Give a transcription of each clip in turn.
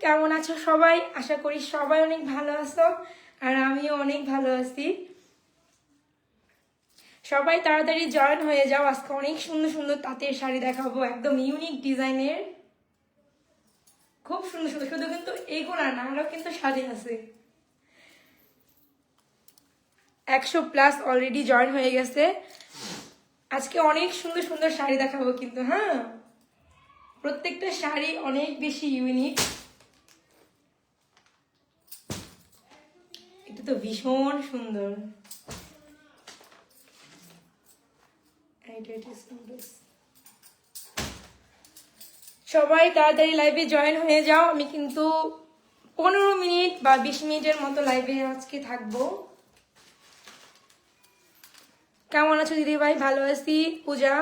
কেমন আছো সবাই? আশা করি সবাই অনেক ভালো আছো, আর আমিও অনেক ভালো আছি। সবাই তাড়াতাড়ি জয়েন হয়ে যাও। আজকে অনেক সুন্দর সুন্দর তাঁতের শাড়ি দেখাবো, একদম ইউনিক ডিজাইনের, খুব সুন্দর সুন্দর। শুধু কিন্তু এইগুলো না, আরও কিন্তু শাড়ি আছে। 100+ অলরেডি জয়েন হয়ে গেছে। আজকে অনেক সুন্দর সুন্দর শাড়ি দেখাবো কিন্তু, হ্যাঁ, প্রত্যেকটা শাড়ি অনেক বেশি ইউনিক। এটা তো ভীষণ সুন্দর। সবাই তাড়াতাড়ি লাইভে জয়েন হয়ে যাও। আমি কিন্তু 15 মিনিট বা 20 মিনিটের মতো লাইভে আজকে থাকবো। কেমন আছো দিদি ভাই? ভালো আছি। পূজা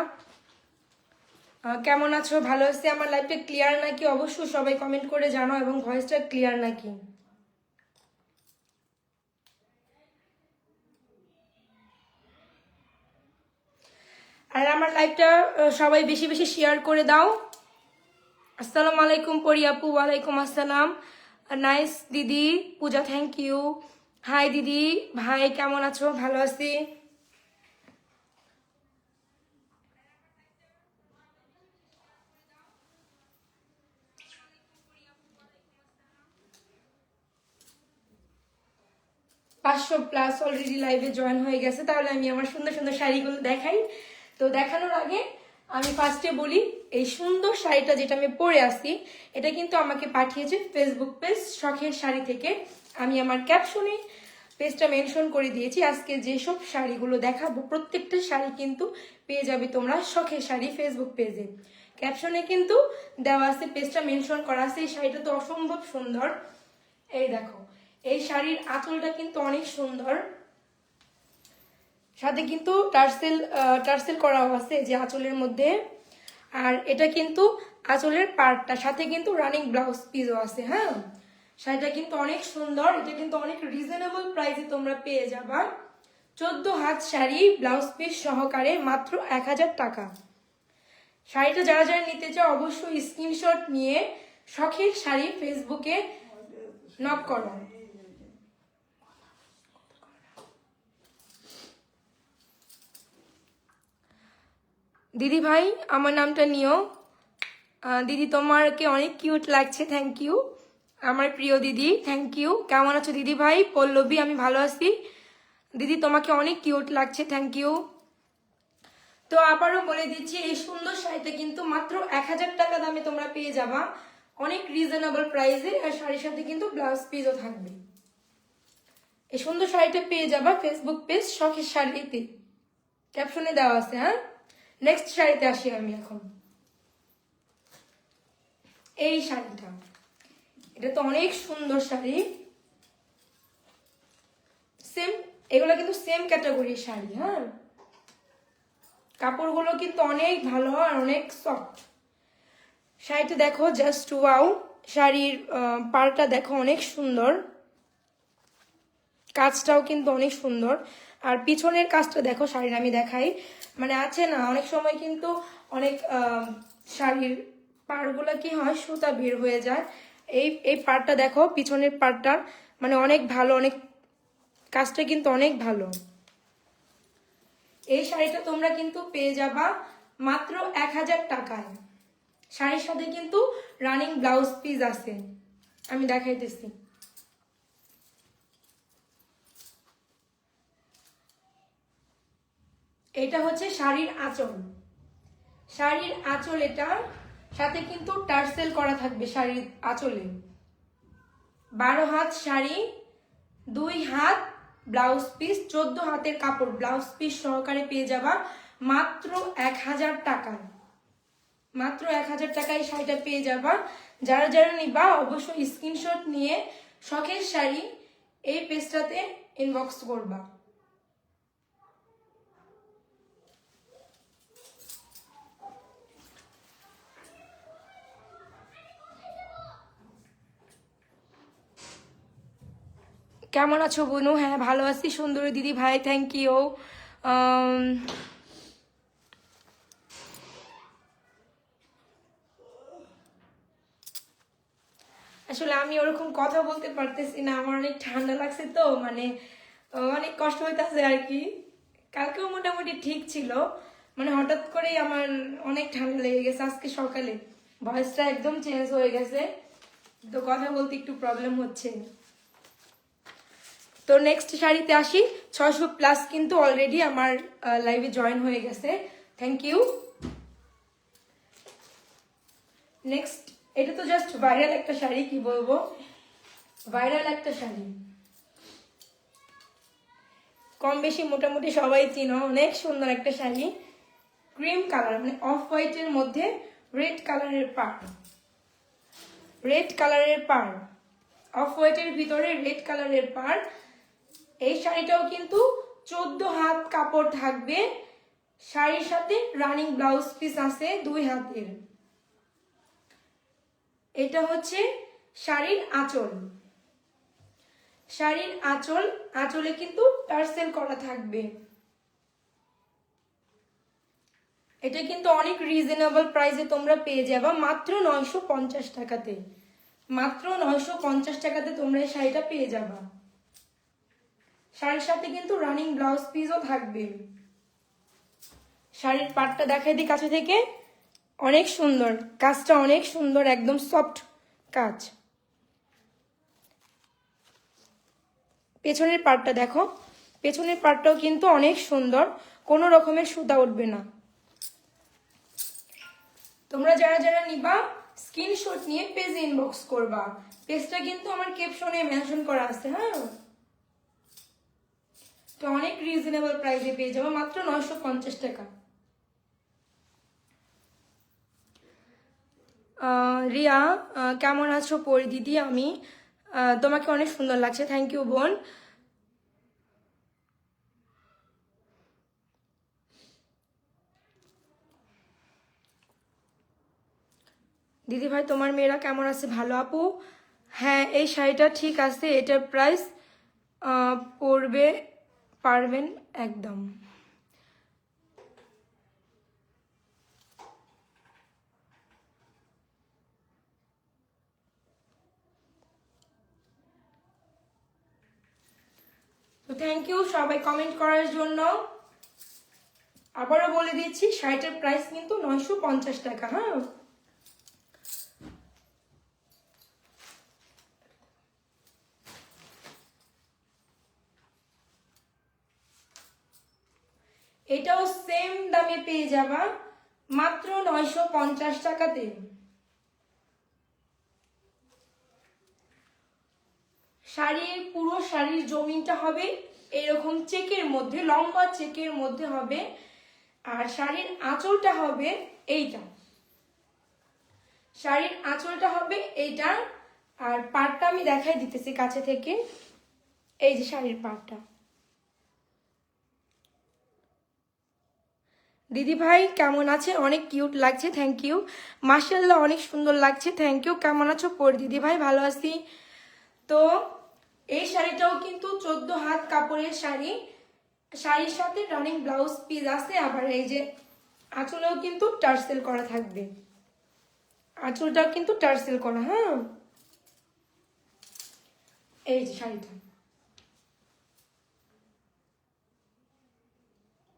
কেমন আছো? ভালো আছি। আমার লাইভটা ক্লিয়ার নাকি অবশ্যই সবাই কমেন্ট করে জানো, এবং ভয়েসটা ক্লিয়ার নাকি। আর আমার লাইভটা সবাই বেশি বেশি শেয়ার করে দাও। আসসালামু আলাইকুম পরি আপু। ওয়ালাইকুম আসসালাম। নাইস দিদি। পূজা থ্যাংক ইউ। হাই দিদি ভাই, কেমন আছো? ভালো আছি। +500 অলরেডি লাইভে জয়েন হয়ে গেছে। তাহলে আমি আমার সুন্দর সুন্দর শাড়িগুলো দেখাই। তো দেখানোর আগে আমি ফার্স্টে বলি, এই সুন্দর শাড়িটা যেটা আমি পরে আসি, এটা কিন্তু আমাকে পাঠিয়েছে ফেসবুক পেজ শখের শাড়ি থেকে। আমি আমার ক্যাপশনে পেজটা মেনশন করে দিয়েছি। আজকে যেসব শাড়িগুলো দেখাবো প্রত্যেকটা শাড়ি কিন্তু পেয়ে যাবে তোমরা শখের শাড়ি ফেসবুক পেজে। ক্যাপশনে কিন্তু দেওয়া আছে, পেজটা মেনশন করা আছে। এই শাড়িটা তো অসম্ভব সুন্দর। এই দেখো, এই শাড়ির আঁচলটা কিন্তু অনেক সুন্দর, সাথে কিন্তু টার্সেল করাও আছে যে আঁচলের মধ্যে। আর এটা কিন্তু আঁচলের পার্টটা, সাথে কিন্তু রানিং ব্লাউজ পিসও আছে। হ্যাঁ, শাড়িটা কিন্তু অনেক সুন্দর। এটা কিন্তু অনেক রিজনেবল প্রাইসে তোমরা পেয়ে যাবা। 14 হাত শাড়ি ব্লাউজ পিস সহকারে মাত্র 1000 টাকা। শাড়িটা যারা যারা নিতে চাও অবশ্যই স্ক্রিনশট নিয়ে শখের শাড়ি ফেসবুকে নক করো। দিদি ভাই আমার নামটা নিও। দিদি তোমাকে অনেক কিউট লাগছে, থ্যাংক ইউ আমার প্রিয় দিদি, থ্যাংক ইউ। কেমন আছো দিদি ভাই? পল্লবী, আমি ভালো আছি দিদি, তোমাকে অনেক কিউট লাগছে, থ্যাংক ইউ। তো আবারও বলে দিচ্ছি, এই সুন্দর শাড়িটা কিন্তু মাত্র 1000 টাকা দামে তোমরা পেয়ে যাবা, অনেক রিজনেবল প্রাইসে। আর শাড়ির সাথে কিন্তু ব্লাউজ পিসও থাকবে। এই সুন্দর শাড়িটা পেয়ে যাবা ফেসবুক পেজ শখের শাড়িতে, ক্যাপশনে দেওয়া আছে। হ্যাঁ, নেক্সট শাড়িতে আসি আমি এখন। এই শাড়িটা, এটা তো অনেক সুন্দর শাড়ি। সেম, এগুলো কিন্তু সেম ক্যাটাগরির শাড়ি। হ্যাঁ, কাপড়গুলো কিন্তু অনেক ভালো আর অনেক সফট। শাড়িটা দেখো, জাস্ট ওয়াও। শাড়ির পাড়টা দেখো, অনেক সুন্দর, কাজটাও কিন্তু অনেক সুন্দর। আর পিছনের কাজটা দেখো শাড়ির, আমি দেখাই। মানে আছে না, অনেক সময় কিন্তু অনেক শাড়ির পাড়গুলো কি হয়, সুতা বের হয়ে যায়। এই পাড়টা দেখো, পিছনের পাড়টা মানে অনেক ভালো, অনেক কাজটা কিন্তু অনেক ভালো। এই শাড়িটা তোমরা কিন্তু পেয়ে যাবা মাত্র 1000 টাকায়। শাড়ির সাথে কিন্তু রানিং ব্লাউজ পিস আছে, আমি দেখাইতেছি। এটা হচ্ছে শাড়ির আঁচল। শাড়ির আঁচল, এটা সাথে কিন্তু টার্সেল করা থাকবে শাড়ির আঁচলে। 12 হাত শাড়ি, 2 হাত ব্লাউজ পিস, 14 হাতের কাপড় ব্লাউজ পিস সহকারে পেয়ে যাবা মাত্র 1000 টাকায়। মাত্র 1000 টাকায় শাড়িটা পেয়ে যাবা। যারা যারা নিবা অবশ্যই স্ক্রিনশট নিয়ে শখের শাড়ি এই পেজটাতে ইনবক্স করবা। কেমন আছো বনু? হ্যাঁ ভালো আছি সুন্দরী দিদি ভাই, থ্যাংক ইউ। আসলে আমি ওরকম কথা বলতে পারতেছি না, আমার অনেক ঠান্ডা লাগছে তো, মানে অনেক কষ্ট হইতেছে আর কি। কালকেও মোটামুটি ঠিক ছিল, মানে হঠাৎ করেই আমার অনেক ঠান্ডা লেগে গেছে আজকে সকালে, ভয়েসটা একদম চেঞ্জ হয়ে গেছে, তো কথা বলতে একটু প্রবলেম হচ্ছে। তো নেক্সট শাড়িতে আসি। 600+ কিন্তু অলরেডি আমার লাইভে জয়েন হয়ে গেছে, থ্যাংক ইউ। নেক্সট, এটা তো জাস্ট ভাইরাল একটা শাড়ি, কি বলবো, ভাইরাল একটা শাড়ি, কম বেশি মোটামুটি সবাই চিনো, অনেক সুন্দর একটা শাড়ি, ক্রিম কালার, মানে অফ হোয়াইটের মধ্যে রেড কালারের পাড়, রেড কালারের পাড়, অফ হোয়াইটের ভিতরে রেড কালারের পাড়। এই শাড়িটাও কিন্তু 14 হাত কাপড় থাকবে, শাড়ির সাথে রানিং ব্লাউজ পিস আছে 2 হাতের। এটা হচ্ছে শাড়ির আঁচল, শাড়ির আঁচল, আঁচলে কিন্তু টার্সেল করা থাকবে। এটা কিন্তু অনেক রিজনেবল প্রাইসে তোমরা পেয়ে যাবা, মাত্র 950 টাকাতে, মাত্র 950 টাকাতে তোমরা এই শাড়িটা পেয়ে যাবা। শাড়ির সাথে কিন্তু রানিং ব্লাউজ পিসও থাকবে। শাড়ির পাটটা দেখাই দিই কাছে থেকে, অনেক সুন্দর কাজটা, অনেক সুন্দর, একদম সফট কাজ। পেছনের পাটটা দেখো, পেছনের পাটটাও কিন্তু অনেক সুন্দর, কোনো রকমের সুতা উঠবে না। তোমরা যারা যারা নিবা স্ক্রিনশট নিয়ে পেজে ইনবক্স করবা, পেজটা কিন্তু আমার ক্যাপশনে মেনশন করা আছে। হ্যাঁ, তো অনেক রিজনেবল প্রাইসে পেয়ে যাবো, মাত্র 950 টাকা। রিয়া, কেমন আছো পরি দিদি? আমি তোমাকে অনেক সুন্দর লাগছে, থ্যাংক ইউ বোন। দিদি ভাই তোমার মেয়েরা কেমন আছে? ভালো আপু। হ্যাঁ, এই শাড়িটা ঠিক আছে, এটার প্রাইস পড়বে, পারবেন একদম। তো থ্যাংক ইউ সবাই কমেন্ট করার জন্য। আবারও বলে দিচ্ছি, শাড়িটার প্রাইস কিন্তু 950 টাকা। হ্যাঁ, এটাও সেম দামে পেয়ে যাবা, মাত্র 950 টাকাতে। শাড়ির পুরো শাড়ির জমিনটা হবে এরকম চেকের মধ্যে, লম্বা চেকের মধ্যে হবে, আর শাড়ির আঁচলটা হবে এইটা, শাড়ির আঁচলটা হবে এইটা। আর পাড়টা আমি দেখাই দিতেছি কাছে থেকে, এই যে শাড়ির পাড়টা। দিদি ভাই কেমন আছে? অনেক কিউট লাগছে, থ্যাংক ইউ। মাশাআল্লাহ, অনেক সুন্দর লাগছে, থ্যাংক ইউ। কেমন আছো পরি দিদি ভাই? ভালো আছি। তো এই শাড়িটাও কিন্তু 14 হাত কাপড়ের শাড়ি, শাড়ির সাথে রানিং ব্লাউজ পিস আছে, আবার এই যে আঁচলেও কিন্তু টার্সেল করা থাকবে, আঁচলটাও কিন্তু টার্সেল করা। হ্যাঁ, এই যে শাড়িটা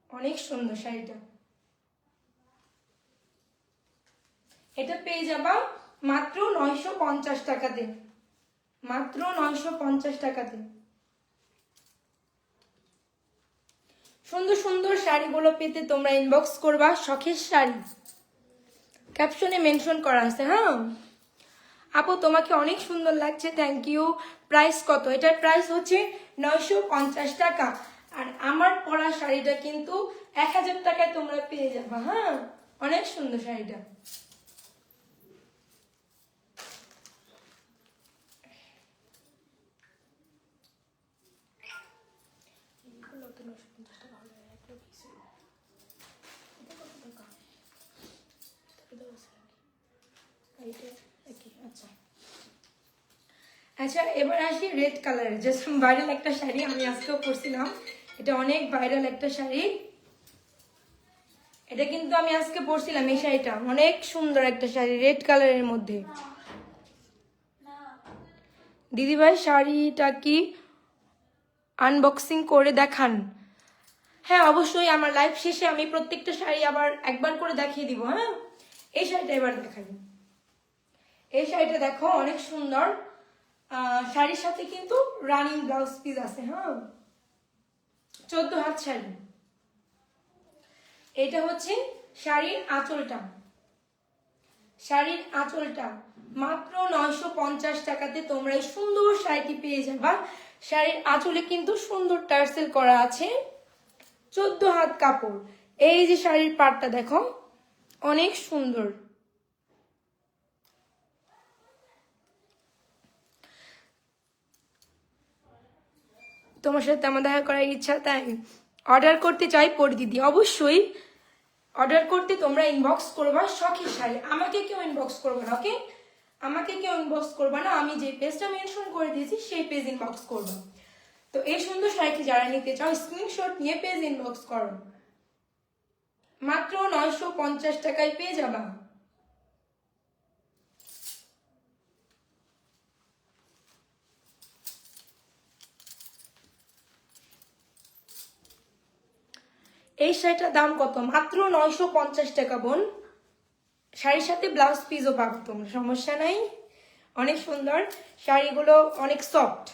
অনেক সুন্দর শাড়িটা, এটা পেয়ে যাবা মাত্র 950 টাকাতে, মাত্র 950 টাকাতে। সুন্দর সুন্দর শাড়িগুলো পেতে তোমরা ইনবক্স করবা, শখের শাড়ি, ক্যাপশনে মেনশন করা আছে। হ্যাঁ আপু, তোমাকে অনেক সুন্দর লাগছে, থ্যাংক ইউ। প্রাইস কত? এটার প্রাইস হচ্ছে 950 টাকা, আর আমার পরা শাড়িটা কিন্তু 1000 টাকায় তোমরা পেয়ে যাবা। হ্যাঁ, অনেক সুন্দর শাড়িটা। আচ্ছা, এবার আসি রেড কালারের, জাস্ট ভাইরাল একটা শাড়ি, আমি আজকেও পরছিলাম, এটা অনেক ভাইরাল একটা শাড়ি, এটা কিন্তু আমি আজকে পরছিলাম। এই শাড়িটা অনেক সুন্দর একটা শাড়ি, রেড কালারের মধ্যে। দিদিভাই শাড়িটা কি আনবক্সিং করে দেখান? হ্যাঁ অবশ্যই, আমার লাইভ শেষে আমি প্রত্যেকটা শাড়ি আবার একবার করে দেখিয়ে দিব। হ্যাঁ, এই শাড়িটা এবার দেখাই। এই শাড়িটা দেখো অনেক সুন্দর, শাড়ির সাথে কিন্তু রানিং ব্লাউজ পিস আছে। হ্যাঁ, 14 হাত শাড়ি। এটা হচ্ছে শাড়ির আঁচলটা, শাড়ির আঁচলটা মাত্র 950 টাকাতে তোমরা এই সুন্দর শাড়িটি পেয়ে যাবা। শাড়ির আঁচলে কিন্তু সুন্দর টার্সেল করা আছে, 14 হাত কাপড়। এই যে শাড়ির পাড়টা দেখো অনেক সুন্দর। তোমার সাথে আমার দেখা করার ইচ্ছা, তাই অর্ডার করতে চাই পরি দিদি। অবশ্যই অর্ডার করতে তোমরা ইনবক্স করবা শখের শাড়ি, আমাকে কেউ ইনবক্স করবে না। ওকে, আমাকে কেউ ইনবক্স করবা না, আমি যে পেজটা মেনশন করে দিয়েছি সেই পেজ ইনবক্স করবা। তো এই সুন্দর শাড়িটি যারা নিতে চাও স্ক্রিনশট নিয়ে পেজ ইনবক্স করো, মাত্র 950 টাকায় পেয়ে যাবা। এই শাড়িটার দাম কত? মাত্র 950 টাকা বোন। শাড়ির সাথে ব্লাউজ পিসও পাবো তোমরা, সমস্যা নাই। অনেক সুন্দর শাড়িগুলো, অনেক সফট।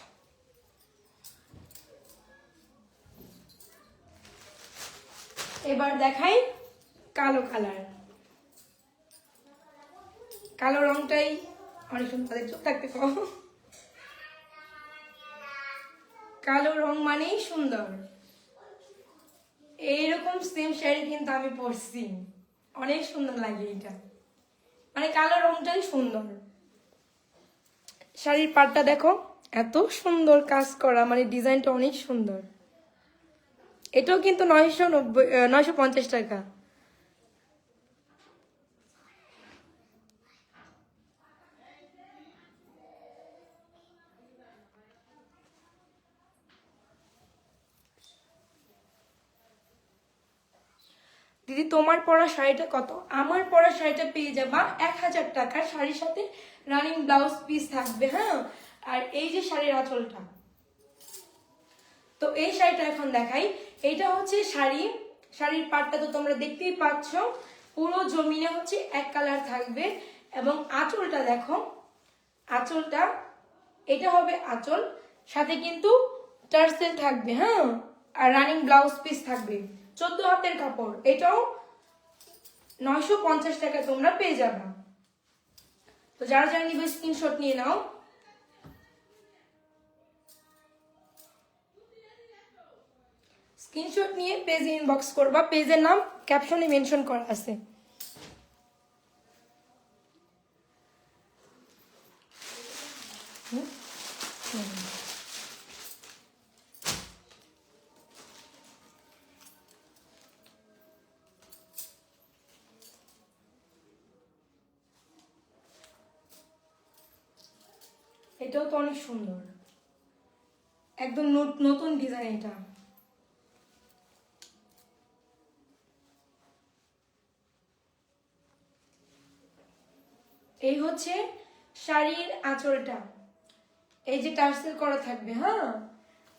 এবার দেখাই কালো কালার। কালো রংটাই অনেক সুন্দর, তাদের চোখ থাকতে পাও। কালো রং মানেই সুন্দর। এইরকম সেম শাড়ি কিন্তু আমি পরছি, অনেক সুন্দর লাগে এটা, মানে কালো রংটাই সুন্দর। শাড়ির পাড়টা দেখো এত সুন্দর কাজ করা, মানে ডিজাইনটা অনেক সুন্দর। এটাও কিন্তু 950 টাকা। দিদি তোমার পরা শাড়িটা কত? আমার পরা শাড়িটা পেয়ে যাবা 1000 টাকা, শাড়ির সাথে রানিং ব্লাউজ পিস থাকবে। হ্যাঁ, আর এই যে শাড়ির আঁচলটা, তো এই শাড়িটা এখন দেখাই। এইটা হচ্ছে শাড়ি, শাড়ির পাড়টা তো তোমরা দেখতেই পাচ্ছ, পুরো জমিনে হচ্ছে এক কালার থাকবে। এবং আঁচলটা দেখো, আঁচলটা এটা হবে আঁচল, সাথে কিন্তু টার্সেল থাকবে। হ্যাঁ, আর রানিং ব্লাউজ পিস থাকবে, 14 হাতের কাপড়। এটাও 950 টাকা তোমরা পেয়ে যাবে। তো যারা যারা নিবে স্ক্রিনশট নিয়ে নাও। স্ক্রিনশট নিয়ে পেজে ইনবক্স করবা, পেজের নাম ক্যাপশনে মেনশন করা আছে। এটাও তো অনেক সুন্দর, একদম নতুন ডিজাইন এটা। এই হচ্ছে শাড়ির আঁচলটা, এই যে টার্সেল করা থাকবে। হ্যাঁ,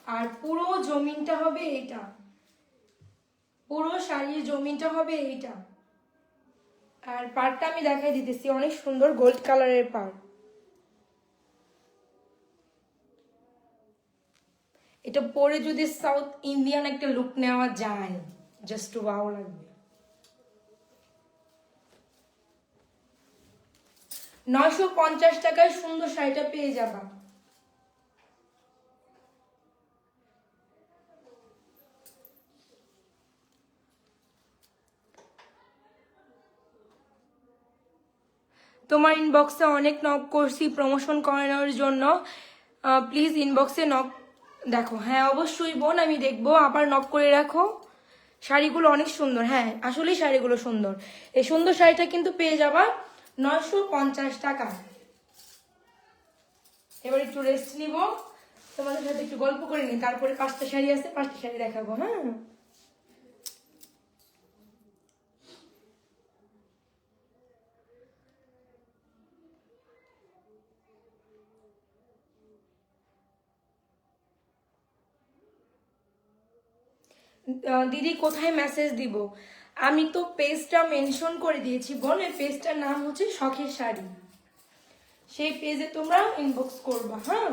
আর পুরো জমিনটা হবে এইটা, পুরো শাড়ির জমিনটা হবে এইটা। আর পাড়টা আমি দেখাই দিতেছি, অনেক সুন্দর গোল্ড কালারের পাড়। এটা পরে যদি সাউথ ইন্ডিয়ান একটা লুক নেওয়া যায়, জাস্ট ওয়াও লাগবে। 950 টাকায় সুন্দর শাড়িটা পেয়ে যাবা। তোমার ইনবক্সে অনেক নক করছি প্রমোশন করানোর জন্য, প্লিজ ইনবক্সে নক দেখো। হ্যাঁ অবশ্যই বোন, আমি দেখবো, আবার নক করে রাখো। শাড়িগুলো অনেক সুন্দর, হ্যাঁ আসলেই শাড়িগুলো সুন্দর। এই সুন্দর শাড়িটা কিন্তু পেয়ে যাবা 950 টাকা। এবার একটু রেস্ট নিব, তোমাদের সাথে একটু গল্প করে নিই, তারপরে 5টা শাড়ি আছে, 5টা শাড়ি দেখাবো। হ্যাঁ, দিদি কোথায় মেসেজ দিব? আমি তো পেজটা মেনশন করে দিয়েছি বোন, এই পেজটার নাম হচ্ছে শখের শাড়ি, সেই পেজে তোমরা ইনবক্স করবা। হ্যাঁ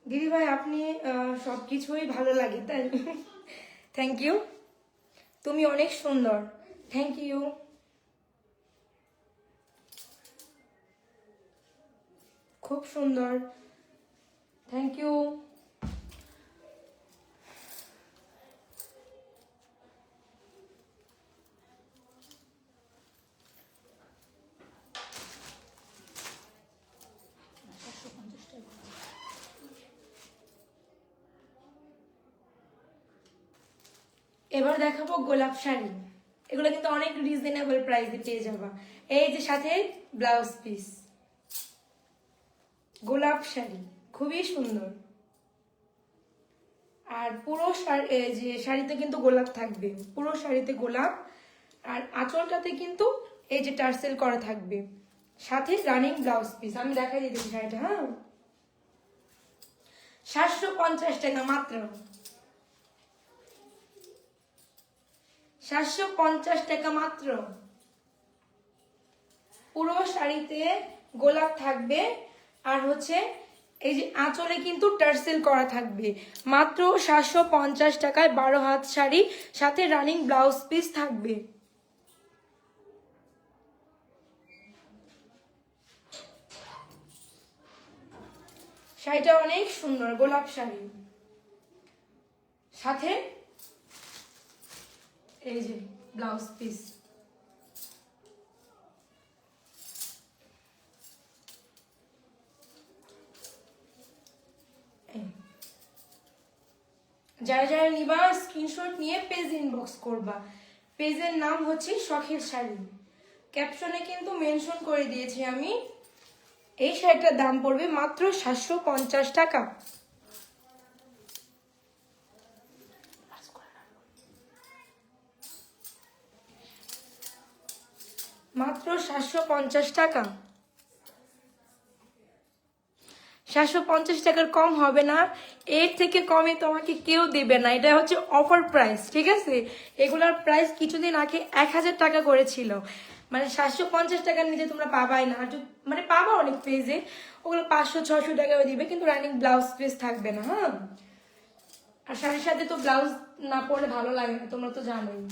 দিদি ভাই, আপনি সব কিছুই ভালো লাগে তাই। থ্যাংক ইউ, তুমি অনেক সুন্দর। Thank you. খুব সুন্দর, থ্যাংক ইউ। এবার দেখাবো গোলাপ শাড়ি, এগুলো কিন্তু অনেক রিজনেবল প্রাইসে পেয়ে যাবা। এই যে সাথে ব্লাউজ পিস, গোলাপ শাড়ি খুবই সুন্দর। আর পুরো যে শাড়িতে কিন্তু গোলাপ থাকবে, পুরো শাড়িতে গোলাপ। আর আঁচলটাতে কিন্তু এই যে টার্সেল করা থাকবে, সাথে রানিং ব্লাউজ পিস। আমি দেখাই দিতেছি শাড়িটা। হ্যাঁ 750 টাকা মাত্র, 750 টাকা মাত্র। পুরো শাড়িতে গোলাপ থাকবে, আর হচ্ছে এই যে আঁচলে কিন্তু টার্সেল করা থাকবে। মাত্র 750 টাকায় 12 হাত শাড়ি, সাথে রানিং ব্লাউজ পিস থাকবে। শাড়িটা অনেক সুন্দর, গোলাপ শাড়ি, সাথে এই যে ব্লাউজ পিস। যারা যারা নিবা স্ক্রিনশট নিয়ে পেজ ইনবক্স করবা। পেজের নাম হচ্ছে শখের শাড়ি, ক্যাপশনে কিন্তু মেনশন করে দিয়েছি আমি। এই শাড়িটার দাম পড়বে মাত্র 750 টাকা। মাত্র 750 টাকা, 750 টাকার কম হবে না, এর থেকে কমে তোমাকে কেউ দেবে না। এটা হচ্ছে অফার প্রাইস, ঠিক আছে? এগুলোর প্রাইস কিছুদিন আগে 1000 টাকা করেছিল, মানে 750 টাকার নিচে তোমরা পাবাই না। মানে পাবা অনেক পেজে, ওগুলো 500-600 টাকাও দিবে, কিন্তু রানিং ব্লাউজ পিস থাকবে না। হ্যাঁ, আর শাড়ির সাথে তো ব্লাউজ না পরলে ভালো লাগে না, তোমরা তো জানোই।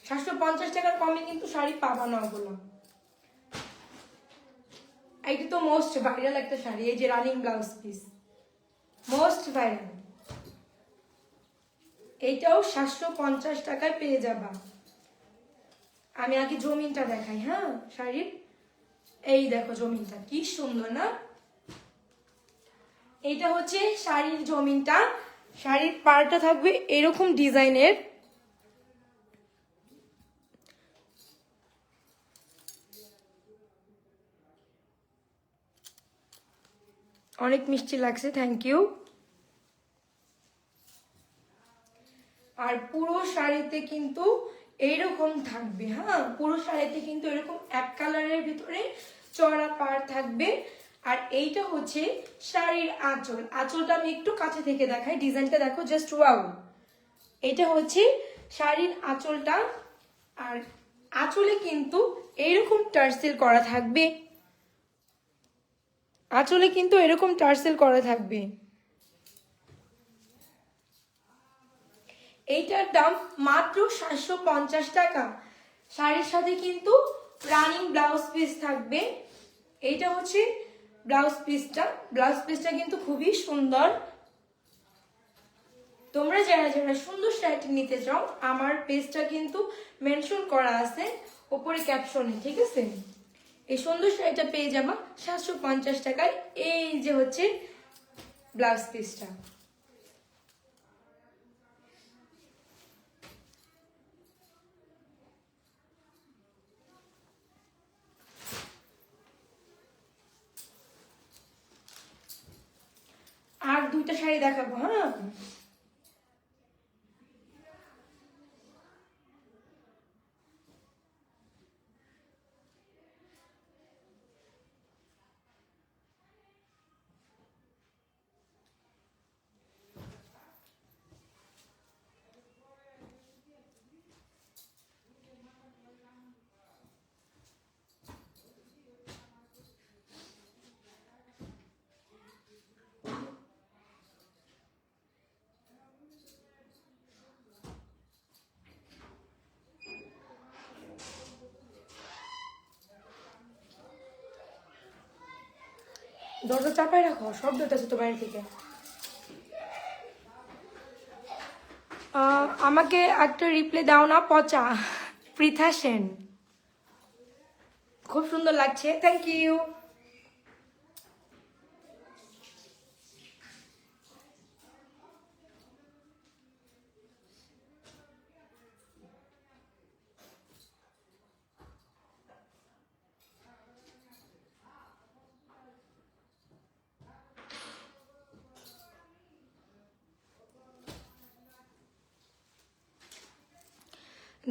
750 টাকার কমে কিন্তু শাড়ি পাবা না ওগুলো। এইটা তো মোস্ট ভাইরাল একটা শাড়ি, এই যে running blouse piece, most viral. এইটাও 750 টাকায় পেয়ে যাবা। আমি আগে জমিনটা দেখাই। হ্যাঁ শাড়ির, এই দেখো জমিনটা কি সুন্দর না? এইটা হচ্ছে শাড়ির জমিনটা। শাড়ির পাড়টা থাকবে এরকম ডিজাইনের, অনেক মিষ্টি লাগছে, থ্যাংক ইউ। আর পুরো শাড়িতে কিন্তু এইরকম থাকবে। হ্যাঁ পুরো শাড়িতে কিন্তু এরকম এক কালারের ভিতরে চড়া পাড় থাকবে। আর এইটা হচ্ছে শাড়ির আঁচল, আঁচলটা আমি একটু কাছে থেকে দেখাই, ডিজাইনটা দেখো জাস্ট ওয়াও। এটা হচ্ছে শাড়ির আঁচলটা, আর আঁচলে কিন্তু এইরকম টার্সেল করা থাকবে, আঁচলে কিন্তু এরকম টার্সেল করা থাকবে। এইটার দাম মাত্র 750 টাকা। শাড়ির সাথে কিন্তু রানিং ব্লাউজ পিস থাকবে। এইটা হচ্ছে ব্লাউজ পিসটা, ব্লাউজ পিসটা কিন্তু খুবই সুন্দর। তোমরা যারা যারা সুন্দর শাড়িটি নিতে চাও, আমার পেজটা কিন্তু মেনশন করা আছে উপরে ক্যাপশনে, ঠিক আছে? এই সুন্দর শাড়িটা পেয়ে যাবা 750 টাকায়। এই যে হচ্ছে ব্লাউজ পিসটা। আর দুইটা শাড়ি দেখাবো। হ্যাঁ দরজা চাপাই রাখো, শব্দ হচ্ছে তো বাইরে থেকে। আমাকে একটা রিপ্লাই দাও না পচা। পৃথা সেন, খুব সুন্দর লাগছে, থ্যাংক ইউ।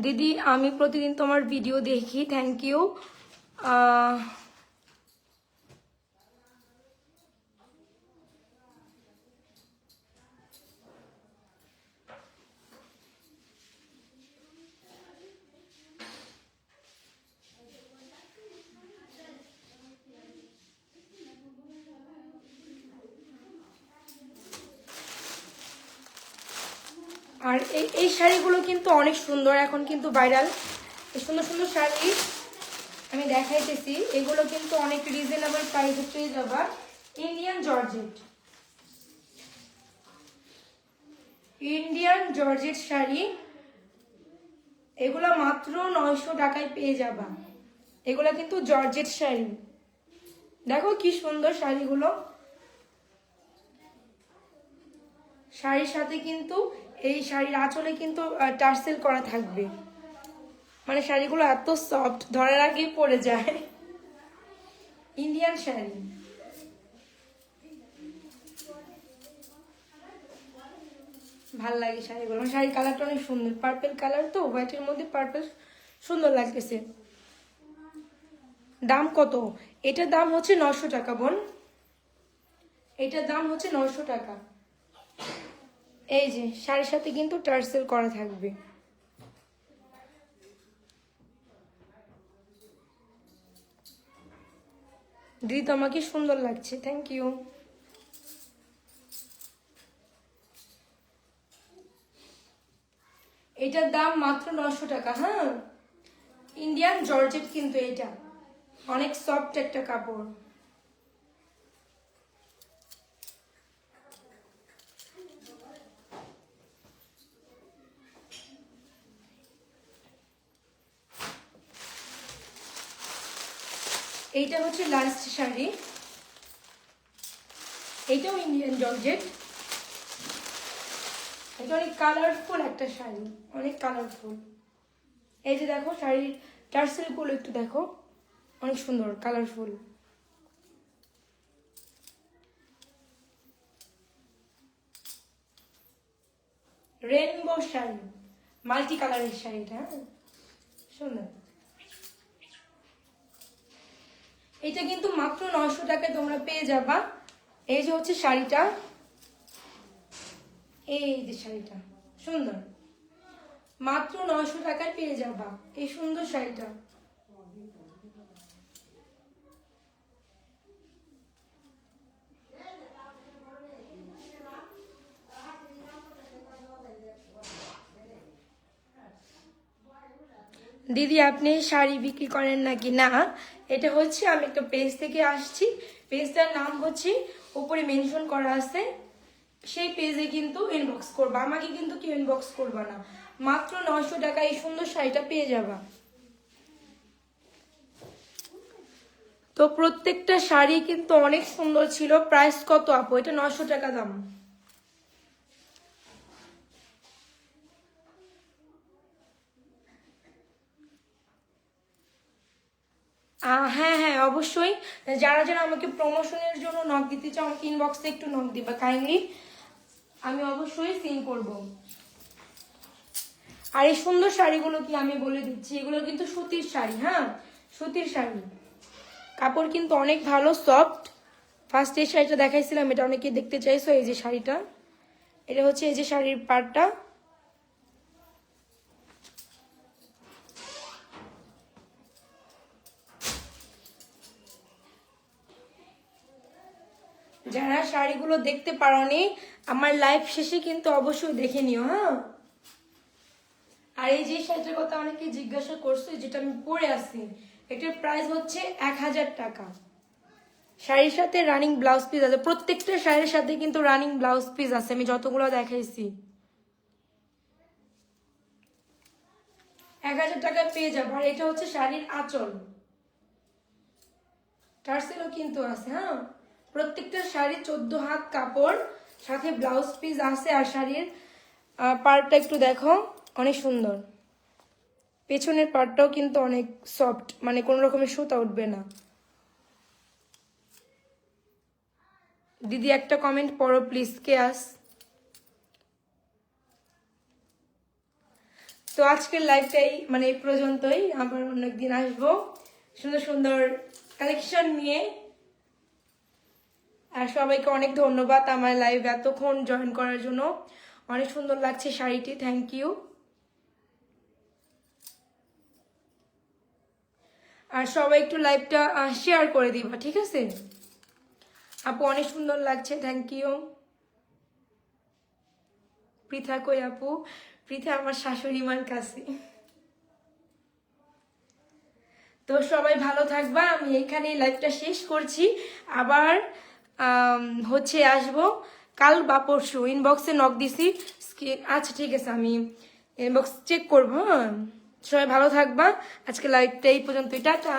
দিদি আমি প্রতিদিন তোমার ভিডিও দেখি, থ্যাংক ইউ। আর এই শাড়িগুলো কিন্তু অনেক সুন্দর, এখন কিন্তু ভাইরাল। এই সুন্দর সুন্দর শাড়ি আমি দেখাইতেছি, এগুলো কিন্তু অনেক রিজনেবল প্রাইসে পেয়ে যাবা। Indian georgette, Indian georgette sari, এগুলো মাত্র 900 টাকায় পেয়ে যাবা। এগুলো কিন্তু জর্জেট শাড়ি, দেখো কি সুন্দর শাড়িগুলো। শাড়ির সাথে কিন্তু এই শাড়ির আঁচলে কিন্তু টার্সেল করা থাকবে, মানে শাড়িগুলো এত সফট, ধরার আগেই পরে যায়। ইন্ডিয়ান শাড়ি, ভাল লাগে শাড়িগুলো। শাড়ির কালারটা অনেক সুন্দর, পার্পেল কালার তো, হোয়াইটের মধ্যে পার্পেল, সুন্দর লাগতেছে। দাম কত? এটার দাম হচ্ছে 900 টাকা বোন, এটার দাম হচ্ছে 900 টাকা। এই যে শাড়ির সাথে কিন্তু টার্সেল করা থাকবে। দিদি তোমাকে সুন্দর লাগছে, থ্যাংক ইউ। এটার দাম মাত্র 900 টাকা। হ্যাঁ, ইন্ডিয়ান জর্জেট কিন্তু এটা অনেক সফট একটা কাপড়। এইটা হচ্ছে লাস্ট শাড়ি, এইটাও ইন্ডিয়ান জর্জেট। এটা অনেক কালারফুল একটা শাড়ি, অনেক কালারফুল। এই যে দেখো শাড়ির টার্সেল গুলো একটু দেখো, অনেক সুন্দর কালারফুল। রেনবো শাড়ি, মাল্টি কালারের শাড়িটা, হ্যাঁ সুন্দর। এটা কিন্তু মাত্র 900 টাকায় তোমরা পেয়ে যাবা। এই যে হচ্ছে শাড়িটা, এই যে শাড়িটা সুন্দর, মাত্র 900 টাকায় পেয়ে যাবা এই সুন্দর শাড়িটা। দিদি আপনি শাড়ি বিক্রি করেন নাকি? না, এটা হচ্ছে আমি একটা পেজ থেকে আসছি, পেজটার নাম হচ্ছে উপরে মেনশন করা আছে, সেই পেজে কিন্তু ইনবক্স করবা, আমাকে কিন্তু কেউ ইনবক্স করবা না। মাত্র 900 টাকা এই সুন্দর শাড়িটা পেয়ে যাবা। তো প্রত্যেকটা শাড়ি কিন্তু অনেক সুন্দর ছিল। প্রাইস কত আপু? এটা 900 টাকা দাম। হ্যাঁ হ্যাঁ অবশ্যই, যারা যারা আমাকে প্রমোশনের জন্য নক দিতে চাও আমাকে ইনবক্সে একটু নক দিবা কাইন্ডলি, আমি অবশ্যই সিন করব। আর এই সুন্দর শাড়িগুলো কি আমি বলে দিচ্ছি, এগুলো কিন্তু সুতির শাড়ি, হ্যাঁ সুতির শাড়ি, কাপড় কিন্তু অনেক ভালো সফট। ফার্স্ট এই শাড়িটা দেখাইছিলাম, এটা অনেকে দেখতে চাইছো। এই যে শাড়িটা, এটা হচ্ছে এই যে শাড়ির পাড়টা, যারা শাড়িগুলো দেখতে পারোনি আমার লাইভ শেষে কিন্তু অবশ্যই দেখে নিও। হ্যাঁ, আর এই যে শাড়িটার কথা অনেকে জিজ্ঞাসা করছে, যেটা আমি পরে আছি, এটার প্রাইস হচ্ছে 1000 টাকা। শাড়ির সাথে রানিং ব্লাউজ পিস আছে, প্রত্যেকটা শাড়ির সাথে কিন্তু রানিং ব্লাউজ পিস আছে, আমি যতগুলো দেখাইছি। 1000 টাকায় পেয়ে যাবো। আর এটা হচ্ছে শাড়ির আঁচল, টার্সেলও কিন্তু আছে। হ্যাঁ, প্রত্যেকটা শাড়ি 14 হাত কাপড়, সাথে ব্লাউজ পিস আছে। আর শাড়ির পার্টটা একটু দেখো, অনেক সুন্দর। পেছনের পার্টটাও কিন্তু অনেক সফট, মানে কোনো রকমের সুতা উঠবে না। দিদি একটা কমেন্ট পড়ো প্লিজ, কে আস। তো আজকের লাইভটাই মানে এই পর্যন্তই, আবার অনেকদিন আসবো সুন্দর সুন্দর কালেকশন নিয়ে। আর সবাইকে অনেক ধন্যবাদ আমার লাইভ এতক্ষণ জয়েন করার জন্য। অনেক সুন্দর লাগছে শাড়িটি, থ্যাংক ইউ। আর সবাই একটু লাইভটা শেয়ার করে দিবা, ঠিক আছে আপু? অনেক সুন্দর লাগছে, থ্যাংক ইউ। পৃথা কই আপু? পৃথা আমার শাশুড়ি মার কাছে। তো সবাই ভালো থাকবা, আমি এখানে লাইভটা শেষ করছি। আবার হচ্ছে আসবো কাল বা পরশু। ইনবক্সে নক দিছি, আচ্ছা ঠিক আছে, আমি ইনবক্স চেক করবো। হ্যাঁ, সবাই ভালো থাকবা। আজকে লাইভটা এই পর্যন্তই, টাটা।